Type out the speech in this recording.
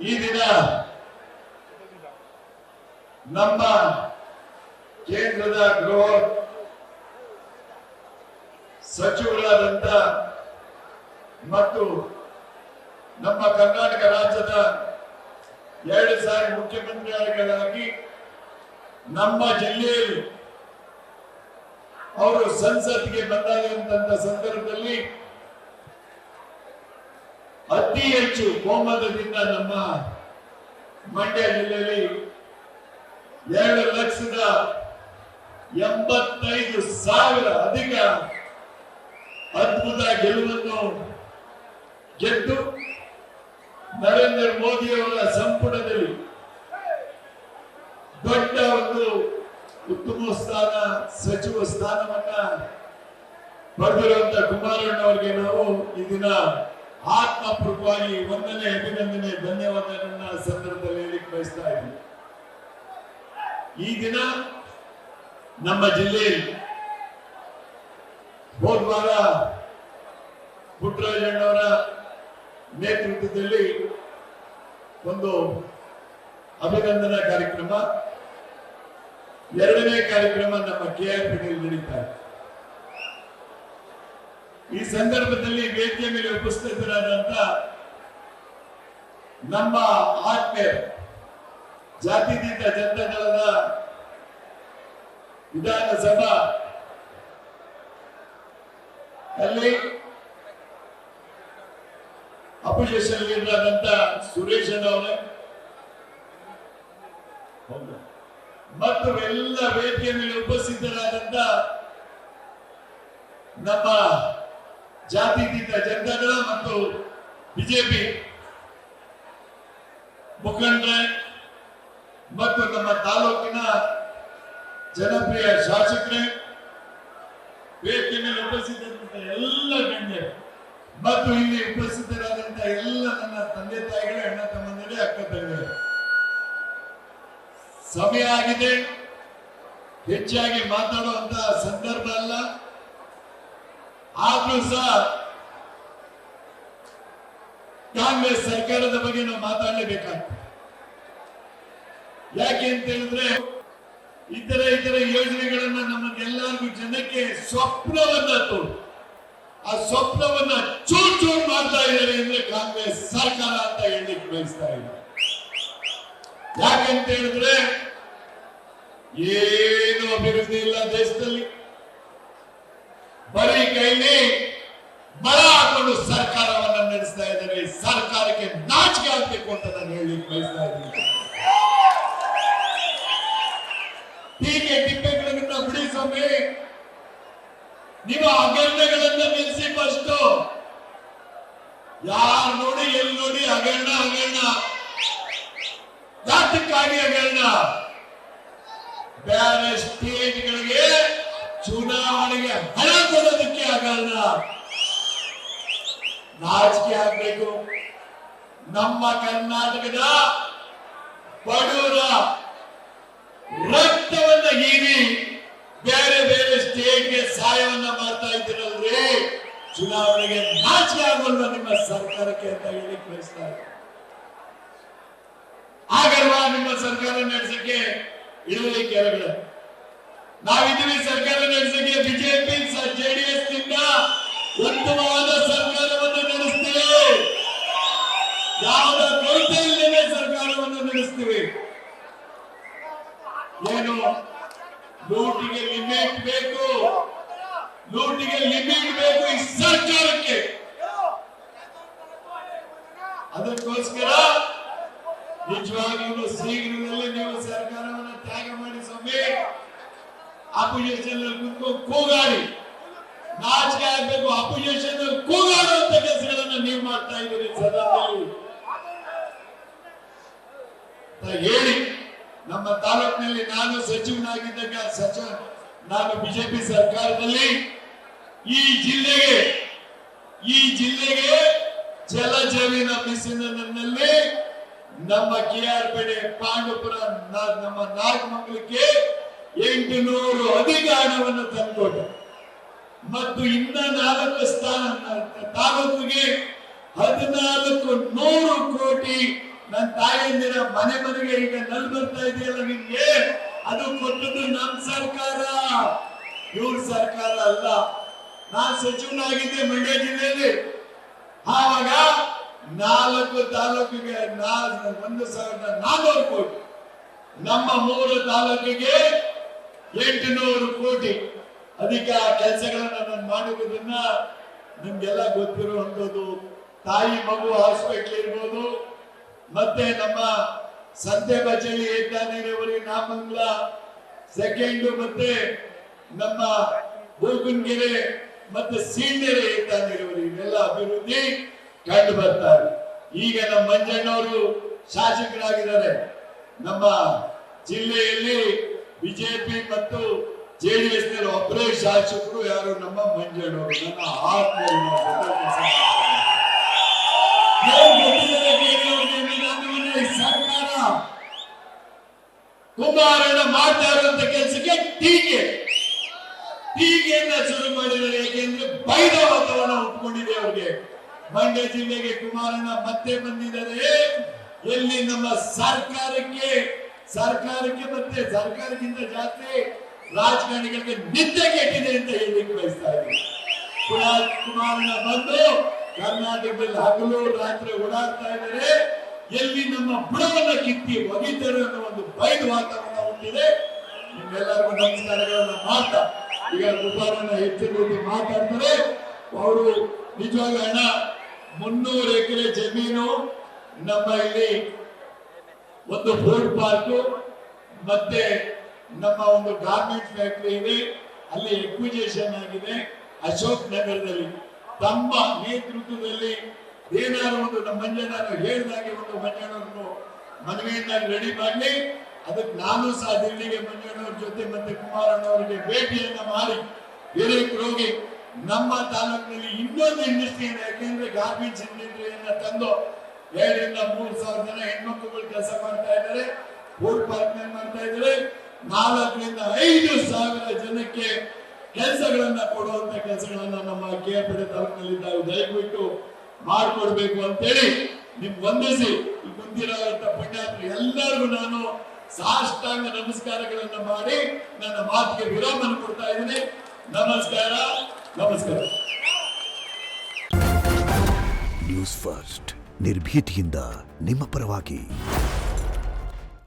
ಈ ದಿನ ನಮ್ಮ ಕೇಂದ್ರದ ಗೃಹ ಸಚಿವರಾದಂತ ಮತ್ತು ನಮ್ಮ ಕರ್ನಾಟಕ ರಾಜ್ಯದ 2 ಸಾರಿ ಮುಖ್ಯಮಂತ್ರಿಗಳಾಗಿ ನಮ್ಮ ಜಿಲ್ಲೆಯಲ್ಲಿ ಅವರು ಸಂಸತ್ಗೆ ಬಂದಾದಂತ ಸಂದರ್ಭದಲ್ಲಿ ಅತಿ ಹೆಚ್ಚು ಬಹುಮತದಿಂದ ನಮ್ಮ ಮಂಡ್ಯ ಜಿಲ್ಲೆಯಲ್ಲಿ 2,85,000 ಅಧಿಕ ಅದ್ಭುತ ಗೆಲುವನ್ನು ಗೆದ್ದು ನರೇಂದ್ರ ಮೋದಿ ಅವರ ಸಂಪುಟದಲ್ಲಿ ದೊಡ್ಡ ಒಂದು ಉತ್ತಮ ಸ್ಥಾನ ಸಚಿವ ಸ್ಥಾನವನ್ನ ಪಡೆದಿರುವಂತಹ ಕುಮಾರಣ್ಣ ಅವರಿಗೆ ನಾವು ಈ ದಿನ ಆತ್ಮಪೂರ್ವಕವಾಗಿ ವಂದನೆ ಅಭಿನಂದನೆ ಧನ್ಯವಾದಗಳನ್ನ ಸಂದರ್ಭದಲ್ಲಿ ಹೇಳಿಕ್ಕೆ ಬಯಸ್ತಾ ಇದ್ದೀನಿ. ಈ ದಿನ ನಮ್ಮ ಜಿಲ್ಲೆಯಲ್ಲಿ ಹೋದ ವಾರ ಪುಟ್ಟರಾಜಣ್ಣವರ ನೇತೃತ್ವದಲ್ಲಿ ಒಂದು ಅಭಿನಂದನಾ ಕಾರ್ಯಕ್ರಮ, 2ನೇ ಕಾರ್ಯಕ್ರಮ ನಮ್ಮ ಕೆಆರ್ಪೇಟೆಯಲ್ಲಿ ನಡೀತಾ ಇದೆ. ಈ ಸಂದರ್ಭದಲ್ಲಿ ವೇದಿಕೆ ಮೇಲೆ ಉಪಸ್ಥಿತರಾದಂತ ನಮ್ಮ ಆತ್ಮೀಯ ಜಾತ್ಯತೀತ ಜನತಾ ದಳದ ವಿಧಾನಸಭಾ ಅಲ್ಲಿ ಅಪೋಸಿಷನ್ ಲೀಡರ್ ಆದಂತ ಸುರೇಶ್ ಅವರೇ ಮತ್ತು ಎಲ್ಲ ವೇದಿಕೆ ಮೇಲೆ ಉಪಸ್ಥಿತರಾದಂತ ನಮ್ಮ ಜಾತ್ಯತೀತ ಜನತಾದಳ ಮತ್ತು ಬಿಜೆಪಿ ಮುಖಂಡರೇ ಮತ್ತು ನಮ್ಮ ತಾಲೂಕಿನ ಜನಪ್ರಿಯ ಶಾಸಕರೇ, ವೇದಿಕೆ ಮೇಲೆ ಉಪಸ್ಥಿತರಾದಂತ ಎಲ್ಲ ಗಣ್ಯರು ಮತ್ತು ಇಲ್ಲಿ ಉಪಸ್ಥಿತರಾದಂತ ಎಲ್ಲ ನನ್ನ ತಂದೆ ತಾಯಿಗಳೇ, ಅಣ್ಣ ತಮ್ಮಂದಿರೇ, ಅಕ್ಕ ತಂಗಿಯರೇ, ಸಮಯ ಆಗಿದೆ, ಹೆಚ್ಚಾಗಿ ಮಾತಾಡುವಂತ ಸಂದರ್ಭ ಅಲ್ಲ. ಆದ್ರೂ ಸಹ ಕಾಂಗ್ರೆಸ್ ಸರ್ಕಾರದ ಬಗ್ಗೆ ನಾವು ಮಾತಾಡಲೇಬೇಕಾಗ್ತದೆ. ಯಾಕೆ ಅಂತ ಹೇಳಿದ್ರೆ ಇತರ ಯೋಜನೆಗಳನ್ನ ನಮಗೆಲ್ಲರಿಗೂ ಜನಕ್ಕೆ ಸ್ವಪ್ನವನ್ನ ತೋರು, ಆ ಸ್ವಪ್ನವನ್ನ ಚೂರ್ ಮಾಡ್ತಾ ಇದ್ದಾರೆ ಅಂದ್ರೆ ಕಾಂಗ್ರೆಸ್ ಸರ್ಕಾರ ಅಂತ ಹೇಳಲಿಕ್ಕೆ ಬಯಸ್ತಾ ಇದ್ದಾರೆ. ಯಾಕಂತ ಹೇಳಿದ್ರೆ ಏನು ಅಭಿವೃದ್ಧಿ ಇಲ್ಲ ದೇಶದಲ್ಲಿ, ಬರೀ ಕೈಲಿ ಬಳ ಹಾಕೊಂಡು ಸರ್ಕಾರವನ್ನ ನಡೆಸ್ತಾ ಇದ್ದಾರೆ. ಸರ್ಕಾರಕ್ಕೆ ನಾಚಿಕೆ ಆಗ್ಬೇಕು ಅಂತ ನಾನು ಹೇಳಲಿಕ್ಕೆ ಬಯಸ್ತಾ ಇದ್ದೀನಿ. ಟೀಕೆ ಟಿಪ್ಪೆಗಳನ್ನ ಬಿಡಿ ಸ್ವಾಮಿ, ನಿಮ್ಮ ಹಗರಣಗಳನ್ನ ನಿಲ್ಲಿಸಿ. ಫಸ್ಟ್ ಯಾರು ನೋಡಿ ಎಲ್ಲಿ ನೋಡಿ ಹಗರಣ, ಯಾತಕ್ಕಾಗಿ ಹಗರಣ? ಬೇರೆ ಸ್ಟೇಟ್ಗಳಿಗೆ ಚುನಾವಣೆಗೆ ಹಣ ಕೊಡೋದಕ್ಕೆ ಹಗರಣ. ನಾಚಿಕೆ ಆಗ್ಬೇಕು. ನಮ್ಮ ಕರ್ನಾಟಕದ ಬಡವರ ರಕ್ತವನ್ನ ಹೀರಿ ಬೇರೆ ಸ್ಟೇಟ್ಗೆ ಸಹಾಯವನ್ನ ಮಾಡ್ತಾ ಇದ್ದೀರಲ್ರಿ, ಚುನಾವಣೆಗೆ ನಾಚಿಕೆ ಆಗೋಲ್ವ ನಿಮ್ಮ ಸರ್ಕಾರಕ್ಕೆ ಅಂತ ಹೇಳಿ ಬಯಸ್ತಾರೆ. ಆಗಲ್ವಾ ನಿಮ್ಮ ಸರ್ಕಾರ ನಡೆಸಕ್ಕೆ ಇಳುವರಿ ಕೆಳಗಡೆ? ನಾವಿದ್ದೀವಿ ಸರ್ಕಾರ ನಡೆಸಕ್ಕೆ. ಬಿಜೆಪಿ ಜೆಡಿಎಸ್ ನಿಂದ ಉತ್ತಮವಾದ ಸರ್ಕಾರವನ್ನು ನಡೆಸ್ತೀವಿ. ಯಾವುದೇ ಕೊರತೆ ಇಲ್ಲದೆ ಸರ್ಕಾರವನ್ನು ನಡೆಸ್ತೀವಿ. ಏನು ಲೂಟಿಗೆ ಲಿಮಿಟ್ ಬೇಕು, ಈ ಸರ್ಕಾರಕ್ಕೆ. ಅದಕ್ಕೋಸ್ಕರ ನಿಜವಾಗ್ಲೂ ಶೀಘ್ರದಲ್ಲೇ ನೀವು ಸರ್ಕಾರವನ್ನು ತ್ಯಾಗ ಮಾಡಿ ಸ್ವಾಮಿ. ಅಪೋಸಿಷನ್ ಕುತ್ಕೊಂಡು ಕೂಗಾಡಿ, ನಾಚಿಕೆ ಆಗ್ಬೇಕು. ಅಪೋಸಿಷನ್ ಕೂಗಾಡುವಂತ ಕೆಲಸಗಳನ್ನ ನೀವು ಮಾಡ್ತಾ ಇದ್ದೀರಿ ಸದನದಲ್ಲಿ ಹೇಳಿ. ನಮ್ಮ ತಾಲೂಕಿನಲ್ಲಿ ನಾನು ಸಚಿವನಾಗಿದ್ದಾಗ ನಾನು ಬಿಜೆಪಿ ಸರ್ಕಾರದಲ್ಲಿ ಈ ಜಿಲ್ಲೆಗೆ ಜಲಜೀವನ ಮಿಷನ್ನಲ್ಲಿ ನಮ್ಮ ಕೆಆರ್ಪೇಟೆ, ಪಾಂಡವಪುರ, ನಮ್ಮ ನಾಗಮಂಗಲಕ್ಕೆ 800 ಅಧಿಕ ಹಣವನ್ನು ತಂದುಕೊಟ್ಟೆ. ಮತ್ತು ಇನ್ನ 4 ತಾಲೂಕಿಗೆ 1400 ಕೋಟಿ ನನ್ನ ತಾಯಿಯಂದಿರ ಮನೆ ಮನೆಗೆ ಈಗ ನಲ್ಲಿ ಬರ್ತಾ ಇದೆಯಲ್ಲ ನಿಮ್ಗೆ, ಅದು ಕೊಟ್ಟದ್ದು ನಮ್ಮ ಸರ್ಕಾರ, ಇವ್ರ ಸರ್ಕಾರ ಅಲ್ಲ. ನಾನು ಸಚಿವನಾಗಿದ್ದೆ ಮಂಡ್ಯ ಜಿಲ್ಲೆಯಲ್ಲಿ. ಆವಾಗ 4 ತಾಲೂಕಿಗೆ 1,400 ಕೋಟಿ, ನಮ್ಮ 3 ತಾಲೂಕಿಗೆ 800 ಕೋಟಿ. ಅದಕ್ಕೆ ಆ ಕೆಲಸಗಳನ್ನ ನಾನು ಮಾಡಿರುವುದನ್ನ ನಿಮ್ಗೆಲ್ಲ ಗೊತ್ತಿರುವಂತದ್ದು. ತಾಯಿ ಮಗು ಹಾಸ್ಪಿಟಲ್ ಇರ್ಬೋದು, ಮತ್ತೆ ನಮ್ಮ ಸಂತೆ ಬಚಲಿ ಏಕತಾ ನೀರಾವರಿ ನಾಮಂಗಲ ಸೆಕೆಂಡ್, ಮತ್ತೆ ನಮ್ಮ ಬೂರ್ಗುನ್ಗೆರೆ ಮತ್ತೆ ಸೀಳ್ನೆರೆ ಏಕತಾ ನೀರಾವರಿ, ಇವೆಲ್ಲ ಅಭಿವೃದ್ಧಿ ಕಂಡು ಬರ್ತಾರೆ. ಈಗ ನಮ್ಮ ಮಂಜಣ್ಣವರು ಶಾಸಕರಾಗಿದ್ದಾರೆ. ನಮ್ಮ ಜಿಲ್ಲೆಯಲ್ಲಿ ಬಿಜೆಪಿ ಮತ್ತು ಜೆಡಿಎಸ್ ಒಬ್ಬರೇ ಶಾಸಕರು, ಯಾರು? ನಮ್ಮ ಮಂಜಣ್ಣವರು. ನನ್ನ ಸರ್ಕಾರ ಕುಮಾರಣ್ಣ ಮಾಡ್ತಾ ಇರುವಂತ ಕೆಲಸಕ್ಕೆ ಟೀಕೆಯನ್ನ ಶುರು ಮಾಡಿದ್ದಾರೆ. ಯಾಕೆಂದ್ರೆ ಬೈದ ವಾತಾವರಣ ಉಟ್ಕೊಂಡಿದೆ ಅವ್ರಿಗೆ. ಮಂಡ್ಯ ಜಿಲ್ಲೆಗೆ ಕುಮಾರಣ್ಣ ಮತ್ತೆ ಬಂದಿದ್ದಾರೆ. ಎಲ್ಲಿ ನಮ್ಮ ಸರ್ಕಾರಕ್ಕೆ ಮತ್ತೆ ಸರ್ಕಾರಕ್ಕಿಂತ ಜಾಸ್ತಿ ರಾಜಕಾರಣಿಗಳಿಗೆ ನಿದ್ದೆ ಕೆಟ್ಟಿದೆ ಅಂತ ಹೇಳಲಿಕ್ಕೆ ಬಯಸ್ತಾ ಇದ್ದೀನಿ. ಕುಮಾರಣ್ಣ ಬಂದು ಕರ್ನಾಟಕದಲ್ಲಿ ಹಗಲು ರಾತ್ರಿ ಓಡಾಡ್ತಾ ಇದ್ದಾರೆ. ಎಲ್ಲಿ ನಮ್ಮ ಬುಡವನ್ನ ಕಿತ್ತಿ ಒಗಿತಾರೆ ಅನ್ನೋ ಒಂದು ಬೈದ ವಾತಾವರಣ ಹುಟ್ಟಿದೆ. ನಿಮ್ಮೆಲ್ಲರಿಗೂ ನಮಸ್ಕಾರಗಳನ್ನ ಮಾಡ್ತಾ, ಈಗ ಕುಮಾರಣ್ಣ ಹೆಚ್ಚಿನ ರೀತಿ ಮಾತಾಡ್ತಾರೆ. ಅವರು ನಿಜವಾಗ ಹಣ 300 ಎಕರೆ ಜಮೀನು, ನಮ್ಮ ಇಲ್ಲಿ ಒಂದು ಫುಡ್ ಪಾರ್ಕ್ ಮತ್ತೆ ನಮ್ಮ ಒಂದು ಗಾರ್ಮೆಂಟ್ ಫ್ಯಾಕ್ಟರಿ ಇದೆ, ಅಲ್ಲಿ ಎಕ್ವಿಜೇಷನ್ ಆಗಿದೆ ಅಶೋಕ್ ನಗರದಲ್ಲಿ. ತಮ್ಮ ನೇತೃತ್ವದಲ್ಲಿ ಏನಾದ್ರು ಒಂದು ನಮ್ಮ ಮಂಜಣ್ಣರು ಹೇಳಿದಾಗೆ ಒಂದು ಮಂಜಣ್ಣವ್ರನ್ನು ಮನವಿಯನ್ನಾಗಿ ರೆಡಿ ಮಾಡಲಿ. ಅದಕ್ಕೆ ನಾನು ಸಹ ದಿಲ್ಲಿಗೆ ಮಂಜಣ್ಣವ್ರ ಜೊತೆ ಮತ್ತೆ ಕುಮಾರಣ್ಣವರಿಗೆ ಭೇಟಿಯನ್ನ ಮಾಡಿ ಬೇರೆಯವರು ಹೋಗಿ ನಮ್ಮ ತಾಲೂಕಿನಲ್ಲಿ ಇನ್ನೊಂದು ಇಂಡಸ್ಟ್ರಿಯನ್ನು, ಯಾಕೆಂದ್ರೆ ಗಾರ್ಮೆಂಟ್ಸ್ ಇಂಡಸ್ಟ್ರಿಯನ್ನ ತಂದು 2,000 ರಿಂದ 3,000 ಜನ ಹೆಣ್ಮಕ್ಳುಗಳು ಕೆಲಸ ಮಾಡ್ತಾ ಇದ್ದಾರೆ. ಫುಡ್ ಪಾರ್ಕ್ ಮಾಡ್ತಾ ಇದ್ದಾರೆ. 4,000 ರಿಂದ 5,000 ಜನಕ್ಕೆ ಕೆಲಸಗಳನ್ನ ಕೊಡುವಂತ ಕೆಲಸಗಳನ್ನ ನಮ್ಮ KRಪೇಟೆ ತಾಲೂಕಿನಲ್ಲಿ ನಾವು ದಯವಿಟ್ಟು ಮಾಡಿಕೊಡ್ಬೇಕು ಅಂತೇಳಿ ನಿಮ್ಗೆ ವಂದಿಸಿ, ಈ ಕುಂತಿರುವಂತ ಪುಣ್ಯಾತ್ಮರು ಎಲ್ಲರಿಗೂ ನಾನು ಸಾಷ್ಟಾಂಗ ನಮಸ್ಕಾರಗಳನ್ನ ಮಾಡಿ ನನ್ನ ಮಾತಿಗೆ ವಿರಾಮ ಕೊಡ್ತಾ ಇದ್ದೀನಿ. ನಮಸ್ಕಾರ. ನ್ಯೂಸ್ ಫಸ್ಟ್, ನಿರ್ಭೀತಿಯಿಂದ ನಿಮ್ಮ ಪರವಾಗಿ.